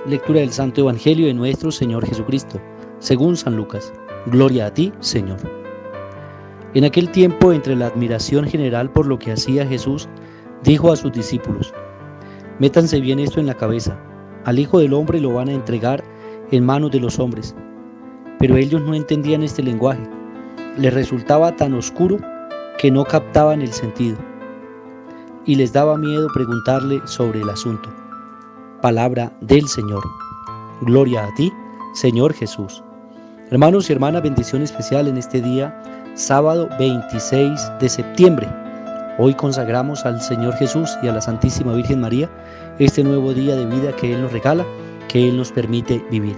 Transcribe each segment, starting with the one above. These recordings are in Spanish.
Lectura del Santo Evangelio de nuestro Señor Jesucristo, según San Lucas. Gloria a ti, Señor. En aquel tiempo, entre la admiración general por lo que hacía Jesús, dijo a sus discípulos: métanse bien esto en la cabeza, al Hijo del Hombre lo van a entregar en manos de los hombres. Pero ellos no entendían este lenguaje, les resultaba tan oscuro que no captaban el sentido, y les daba miedo preguntarle sobre el asunto. Palabra del Señor. Gloria a ti, Señor Jesús. Hermanos y hermanas, bendición especial en este día, sábado 26 de septiembre. Hoy consagramos al Señor Jesús y a la Santísima Virgen María este nuevo día de vida que Él nos regala, que Él nos permite vivir.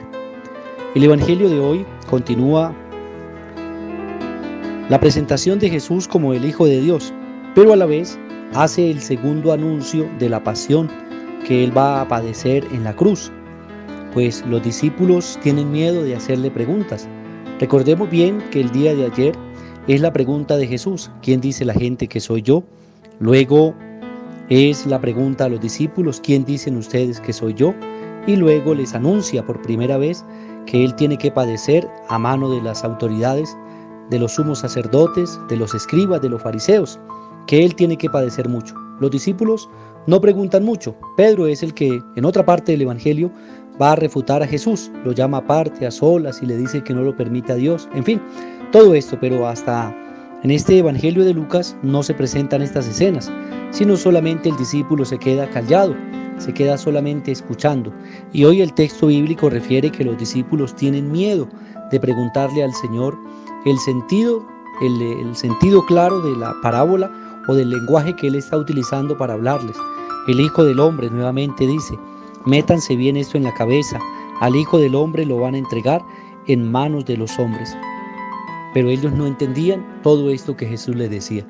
El Evangelio de hoy continúa la presentación de Jesús como el Hijo de Dios, pero a la vez hace el segundo anuncio de la pasión que Él va a padecer en la cruz, pues los discípulos tienen miedo de hacerle preguntas. Recordemos bien que el día de ayer es la pregunta de Jesús: ¿quién dice la gente que soy yo? Luego es la pregunta a los discípulos: ¿quién dicen ustedes que soy yo? Y luego les anuncia por primera vez que Él tiene que padecer a mano de las autoridades, de los sumos sacerdotes, de los escribas, de los fariseos, que Él tiene que padecer mucho. Los discípulos no preguntan mucho. Pedro es el que en otra parte del Evangelio va a refutar a Jesús, lo llama aparte, a solas, y le dice que no lo permita a Dios. En fin, todo esto, pero hasta en este Evangelio de Lucas no se presentan estas escenas, sino solamente el discípulo se queda callado, se queda solamente escuchando. Y hoy el texto bíblico refiere que los discípulos tienen miedo de preguntarle al Señor el sentido claro de la parábola o del lenguaje que Él está utilizando para hablarles. El Hijo del Hombre nuevamente dice: métanse bien esto en la cabeza, al Hijo del Hombre lo van a entregar en manos de los hombres. Pero ellos no entendían todo esto que Jesús les decía.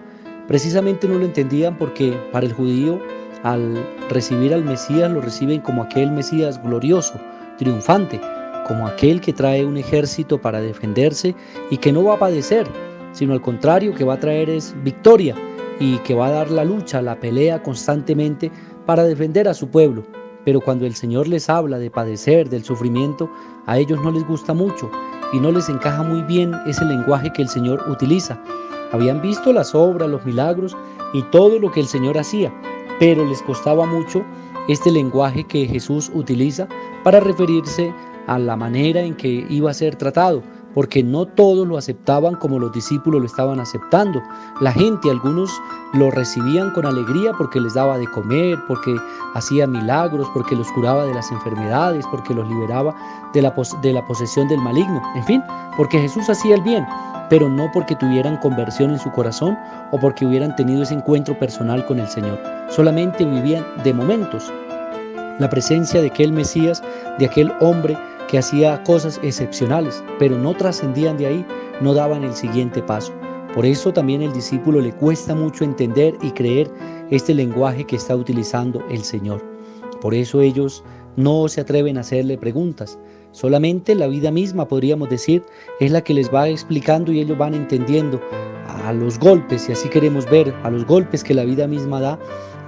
Precisamente no lo entendían porque para el judío, al recibir al Mesías, lo reciben como aquel Mesías glorioso, triunfante, como aquel que trae un ejército para defenderse y que no va a padecer, sino al contrario, que va a traer es victoria y que va a dar la lucha, la pelea constantemente para defender a su pueblo. Pero cuando el Señor les habla de padecer, del sufrimiento, a ellos no les gusta mucho y no les encaja muy bien ese lenguaje que el Señor utiliza. Habían visto las obras, los milagros y todo lo que el Señor hacía, pero les costaba mucho este lenguaje que Jesús utiliza para referirse a la manera en que iba a ser tratado, porque no todos lo aceptaban como los discípulos lo estaban aceptando. La gente, algunos lo recibían con alegría porque les daba de comer, porque hacía milagros, porque los curaba de las enfermedades, porque los liberaba de la posesión del maligno. En fin, porque Jesús hacía el bien, pero no porque tuvieran conversión en su corazón o porque hubieran tenido ese encuentro personal con el Señor. Solamente vivían de momentos la presencia de aquel Mesías, de aquel hombre que hacía cosas excepcionales, pero no trascendían de ahí, no daban el siguiente paso. Por eso también al discípulo le cuesta mucho entender y creer este lenguaje que está utilizando el Señor. Por eso ellos no se atreven a hacerle preguntas. Solamente la vida misma, podríamos decir, es la que les va explicando y ellos van entendiendo a los golpes, si así queremos ver, a los golpes que la vida misma da,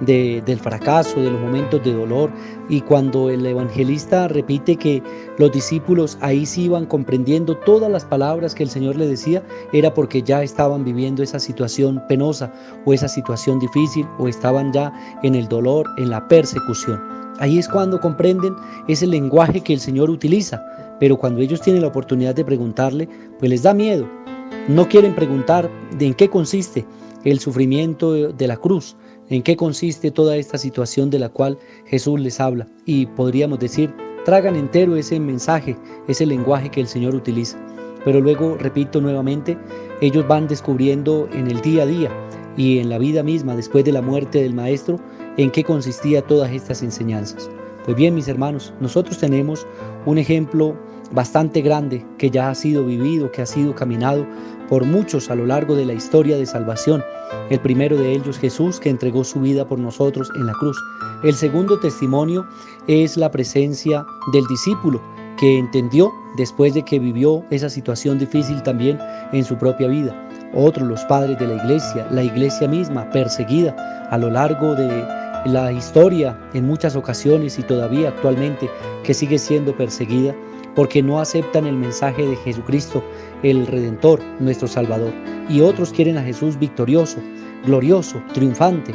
del fracaso, de los momentos de dolor. Y cuando el evangelista repite que los discípulos ahí sí iban comprendiendo todas las palabras que el Señor les decía, era porque ya estaban viviendo esa situación penosa o esa situación difícil, o estaban ya en el dolor, en la persecución. Ahí es cuando comprenden ese lenguaje que el Señor utiliza, pero cuando ellos tienen la oportunidad de preguntarle, pues les da miedo. No quieren preguntar de en qué consiste el sufrimiento de la cruz, en qué consiste toda esta situación de la cual Jesús les habla. Y podríamos decir, tragan entero ese mensaje, ese lenguaje que el Señor utiliza. Pero luego, repito nuevamente, ellos van descubriendo en el día a día y en la vida misma, después de la muerte del Maestro, en qué consistía todas estas enseñanzas. Pues bien, mis hermanos, nosotros tenemos un ejemplo bastante grande que ya ha sido vivido, que ha sido caminado por muchos a lo largo de la historia de salvación. El primero de ellos, Jesús, que entregó su vida por nosotros en la cruz. El segundo testimonio es la presencia del discípulo, que entendió después de que vivió esa situación difícil también en su propia vida. Otros, los padres de la iglesia misma, perseguida a lo largo de la historia en muchas ocasiones y todavía actualmente que sigue siendo perseguida porque no aceptan el mensaje de Jesucristo, el Redentor, nuestro Salvador. Y otros quieren a Jesús victorioso, glorioso, triunfante.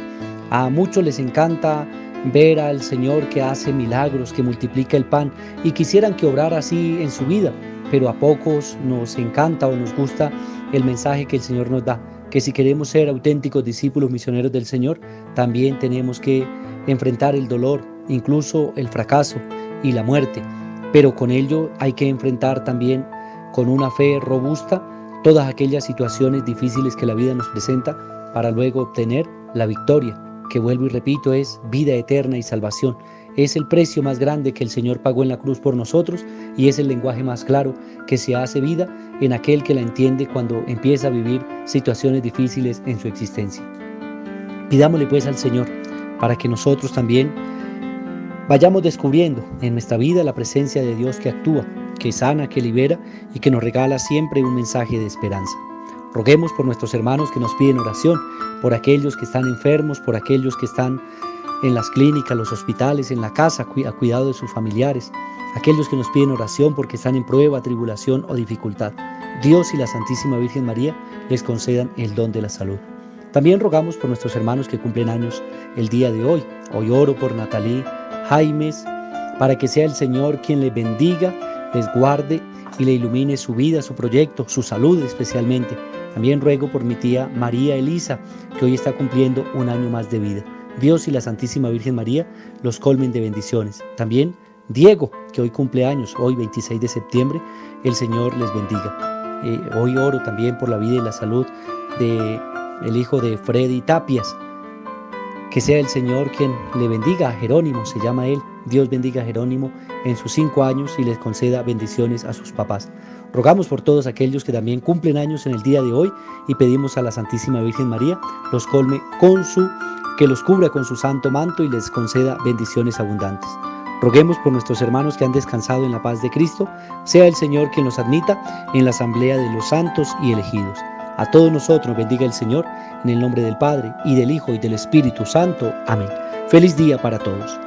A muchos les encanta ver al Señor que hace milagros, que multiplica el pan, y quisieran que obrara así en su vida, pero a pocos nos encanta o nos gusta el mensaje que el Señor nos da, que si queremos ser auténticos discípulos misioneros del Señor, también tenemos que enfrentar el dolor, incluso el fracaso y la muerte, pero con ello hay que enfrentar también con una fe robusta todas aquellas situaciones difíciles que la vida nos presenta para luego obtener la victoria, que vuelvo y repito, es vida eterna y salvación. Es el precio más grande que el Señor pagó en la cruz por nosotros y es el lenguaje más claro que se hace vida en aquel que la entiende cuando empieza a vivir situaciones difíciles en su existencia. Pidámosle pues al Señor para que nosotros también vayamos descubriendo en nuestra vida la presencia de Dios que actúa, que sana, que libera y que nos regala siempre un mensaje de esperanza. Roguemos por nuestros hermanos que nos piden oración, por aquellos que están enfermos, por aquellos que están en las clínicas, los hospitales, en la casa, a cuidado de sus familiares, aquellos que nos piden oración porque están en prueba, tribulación o dificultad. Dios y la Santísima Virgen María les concedan el don de la salud. También rogamos por nuestros hermanos que cumplen años el día de hoy. Hoy oro por Natalie Jaimes, para que sea el Señor quien les bendiga, les guarde y le ilumine su vida, su proyecto, su salud especialmente. También ruego por mi tía María Elisa, que hoy está cumpliendo un año más de vida. Dios y la Santísima Virgen María los colmen de bendiciones. También Diego, que hoy cumple años, hoy 26 de septiembre, el Señor les bendiga. Hoy oro también por la vida y la salud del hijo de Freddy Tapias. Que sea el Señor quien le bendiga a Jerónimo, se llama él. Dios bendiga a Jerónimo en sus 5 años y les conceda bendiciones a sus papás. Rogamos por todos aquellos que también cumplen años en el día de hoy y pedimos a la Santísima Virgen María los colme que los cubra con su santo manto y les conceda bendiciones abundantes. Roguemos por nuestros hermanos que han descansado en la paz de Cristo, sea el Señor quien los admita en la asamblea de los santos y elegidos. A todos nosotros bendiga el Señor, en el nombre del Padre, y del Hijo, y del Espíritu Santo. Amén. Feliz día para todos.